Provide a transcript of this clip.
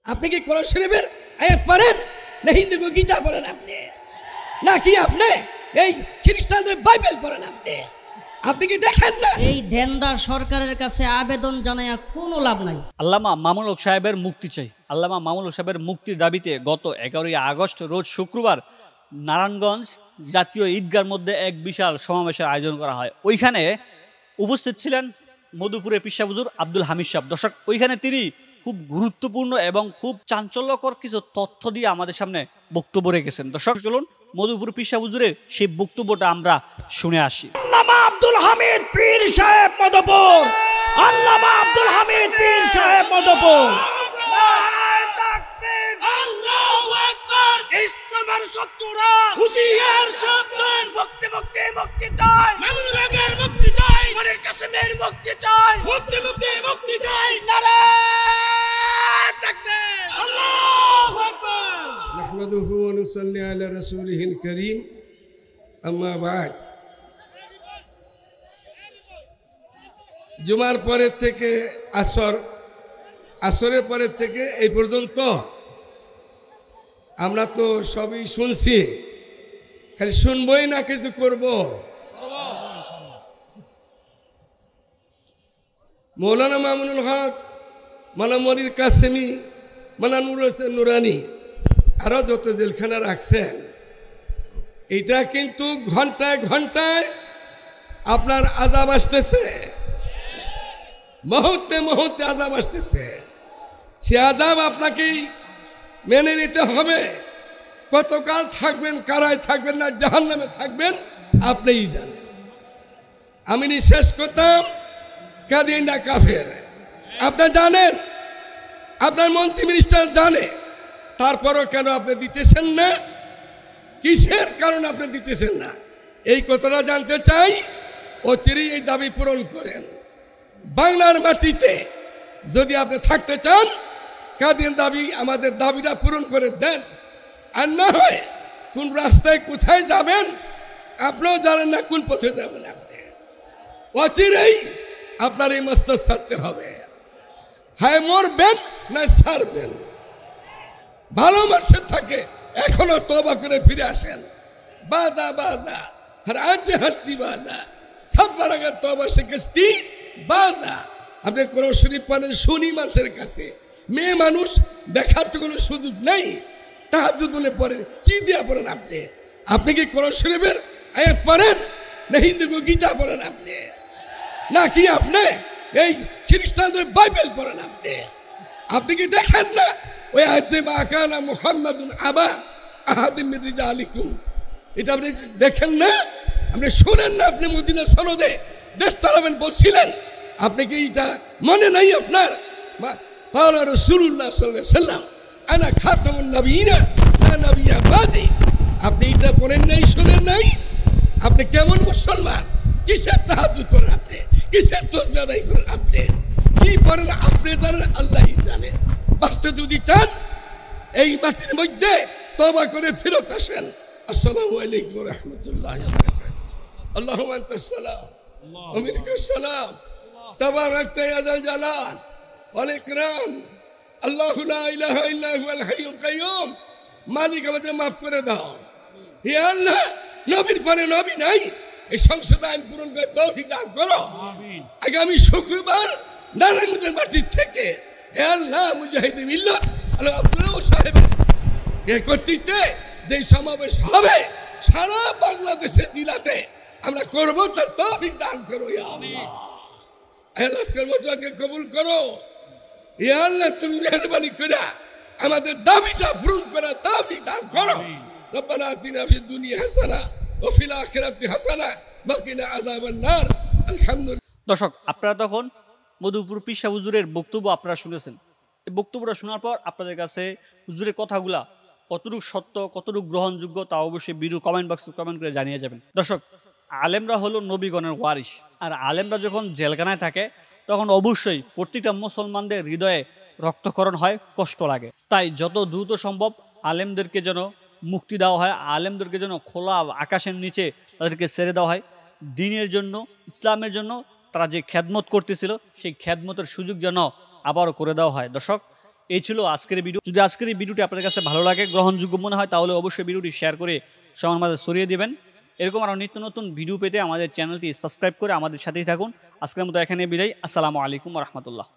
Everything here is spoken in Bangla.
আপনি কি কোরআন শরীফের আয়াত পড়েন না হিন্দু গীতা পড়েন আপনি, নাকি আপনি এই খ্রিস্টানদের বাইবেল পড়েন আপনি? আপনি কি দেখেন না? এই ধ্যানদার সরকারের কাছে আবেদন জানায়া কোনো লাভ নাই। আল্লামা মামুনুল হক সাহেবের মুক্তি চাই। আল্লামা মামুনুল হক সাহেবের মুক্তির দাবিতে গত 11ই আগস্ট রোজ শুক্রবার নারায়ণগঞ্জ জাতীয় ঈদগার মধ্যে এক বিশাল সমাবেশের আয়োজন করা হয়। ওইখানে উপস্থিত ছিলেন মধুপুরের পিসা হুজুর আব্দুল হামিদ সাহেব। দর্শক, ওইখানে তিনি খুব গুরুত্বপূর্ণ এবং খুব চাঞ্চল্যকর কিছু তথ্য দিয়ে আমাদের সামনে বক্তব্য রেখেছেন। দর্শক, চলুন মধুপুর পিসা হুজুরের সেই বক্তব্যটা আমরা শুনে আসি। আল্লামা আব্দুল হামিদ পীর সাহেব মধুপুর, আল্লামা আব্দুল হামিদ পীর সাহেব মধুপুর। ইসলামের শত্রুরা হুঁশিয়ার সাবধান, মুক্তি মুক্তি মুক্তি চাই, মামুনুল হকের মুক্তি চাই, মনির কাসেমের মুক্তি চাই, মুক্তি মুক্তি মুক্তি চাই। নারায়ে তাকবীর, আল্লাহু আকবার। নাহমাদুহু ওয়া নুসাল্লি আলা রাসূলিহিল কারীম, আম্মা বা'দ। জুমার পরের থেকে আসরের পরের থেকে এই পর্যন্ত আমরা তো সবই শুনছি, খালি শুনবই না, কিছু করব। মৌলানা মামুনুল হক, মাওলানা মনির কাসেমি, মাওলানা নূর হোসেন নুরানি, আরো যত জেলখানা রাখছেন, এটা কিন্তু ঘন্টায় ঘন্টায় আপনার আযাব আসতেছে, মুহূর্তে মুহূর্তে আযাব আসতেছে। সে আযাব আপনাকেই মেনে নিতে হবে। কতকাল থাকবেন, কারায় থাকবেন না জাহান্নামে থাকবেন আপনিই জানেন। আমি শেষ করতাম, কাদিনা কাফের আপনি জানেন, আপনার মন্ত্রী মিনিস্টার জানে, তারপরও কেন আপনি দিতেছেন না? কিসের কারণ আপনি দিতেছেন না? এই কথাটা জানতে চাই। অচিরেই এই দাবি পূরণ করেন। বাংলার মাটিতে যদি আপনি থাকতে চান, কাদির দাবি, আমাদের দাবিটা পূরণ করে দেন। আর না হয় কোন রাস্তায় কোথায় যাবেন আপনিও জানেন না, কোন পথে যাবেন আপনি। অচিরেই আপনার এই মস্তক ছাড়তে হবে। হয় মরবেন না ছাড়বেন। ভালো মানুষের থাকে এখনো তওবা করে ফিরে আসেন। বাজা বাজা আর আজ হাসতি বাজা সব বারাগার তওবা সে কিস্তি বাজা। আপনি কোরআন শরীফ পড়েন, শুনি মানুষের কাছে, মেয়ে মানুষ দেখার তো কোনো সুযোগ নেই, তাহাজ্জুদ বলে পড়েন, কি দিয়া পড়েন আপনি? আপনি কি কোরআন শরীফের আয়াত পড়েন না হিন্দু গীতা পড়েন আপনি, নাকি আপনি এই খ্রিস্টানদের বাইবেল পড়েন আপনি? আপনি কি দেখেন না ওই আয়াতে মা কানা মুহাম্মাদুন আবা আহাদিম মিন রিজালিকুম, এটা আপনি দেখেন না? আপনি শুনেন না? আপনি মদিনা সনদে দেশ চালাবেন বলছিলেন, আপনি কি এটা মনে নাই আপনার? قال رسول الله صلى الله عليه وسلم انا خاتم النبيين لا نبي بعدي। আপনি এটা পড়েন নাই, শুনেন নাই? আপনি কেমন মুসলমান? কিসের তাহাজ্জুদ করেন আপনি? কিসের তাসবিহ আদায় করেন আপনি? কি পড়েন আপনি জানেন, আল্লাহই জানে। বাঁচতে যদি চান এই মাটির মধ্যে তওবা করে ফেরত আসেন। আসসালামু আলাইকুম ওয়া রাহমাতুল্লাহি ওয়া বারাকাতুহু। আল্লাহুম্মা আনতাস সালাম ওয়া মিনকাস সালাম, তাবারাকতা ইয়া যাল জালাল ওয়াল ইকরাম। আল্লাহু লা ইলাহা ইল্লা হুয়াল হাইয়ুল কাইয়ুম। মালিক আমাদের মাফ করে দাও। হে আল্লাহ, নবীর পরে নবী নাই, এই সংসদ আইন পূরণ করে তৌফিক দান করো। আগামী শুক্রবার নারায়ণগঞ্জের মাটির থেকে হে আল্লাহ মুজাহিদে মিল্লাত আল্লাহ আব্দুল্লাহ সাহেবের কর্তৃত্বে যে সমাবেশ হবে সারা বাংলাদেশের জেলাতে আমরা করব, তার তৌফিক দান করো ইয়া আল্লাহ। আল্লাহর মজকে কবুল করো ইয়া আল্লাহ। তুমি মেহেরবানি করে আমাদের দাবিটা পূরণ করার তৌফিক দান করো। রব্বানা আতিনা ফিদ দুনিয়া হাসানা ওয়া ফিল আখিরাতি হাসানা ওয়া কিনা আযাবান নার। আলহামদুলিল্লাহ। দর্শক, আপনারা তখন মধুপুর পিসা হুজুরের বক্তব্য আপনারা শুনেছেন। এই বক্তব্যটা শোনার পর আপনাদের কাছে হুজুরের কথাগুলা কতটুকু সত্য, কতটুকু গ্রহণযোগ্য, তা অবশ্যই ভিডিও কমেন্ট বক্সে কমেন্ট করে জানিয়ে যাবেন। দর্শক, আলেমরা হলো নবীগণের ওয়ারিস, আর আলেমরা যখন জেলখানায় থাকে তখন অবশ্যই প্রত্যেকটা মুসলমানদের হৃদয়ে রক্তক্ষরণ হয়, কষ্ট লাগে। তাই যত দ্রুত সম্ভব আলেমদেরকে যেন মুক্তি দেওয়া হয়, আলেমদেরকে যেন খোলা আকাশের নিচে তাদেরকে ছেড়ে দেওয়া হয়। দ্বীনের জন্য, ইসলামের জন্য তারা যে খেদমত করতেছিল সেই খেদমতের সুযোগ যেন আবারও করে দেওয়া হয়। দর্শক, এই ছিল আজকের ভিডিও। যদি আজকের এই ভিডিওটি আপনাদের কাছে ভালো লাগে, গ্রহণযোগ্য মনে হয়, তাহলে অবশ্যই ভিডিওটি শেয়ার করে সবার মাঝে ছড়িয়ে দেবেন। এরকম আরও নিত্য নতুন ভিডিও পেতে আমাদের চ্যানেলটি সাবস্ক্রাইব করে আমাদের সাথেই থাকুন। আজকের মতো এখানে বিদায়। আসসালামু আলাইকুম ওয়া রাহমাতুল্লাহ।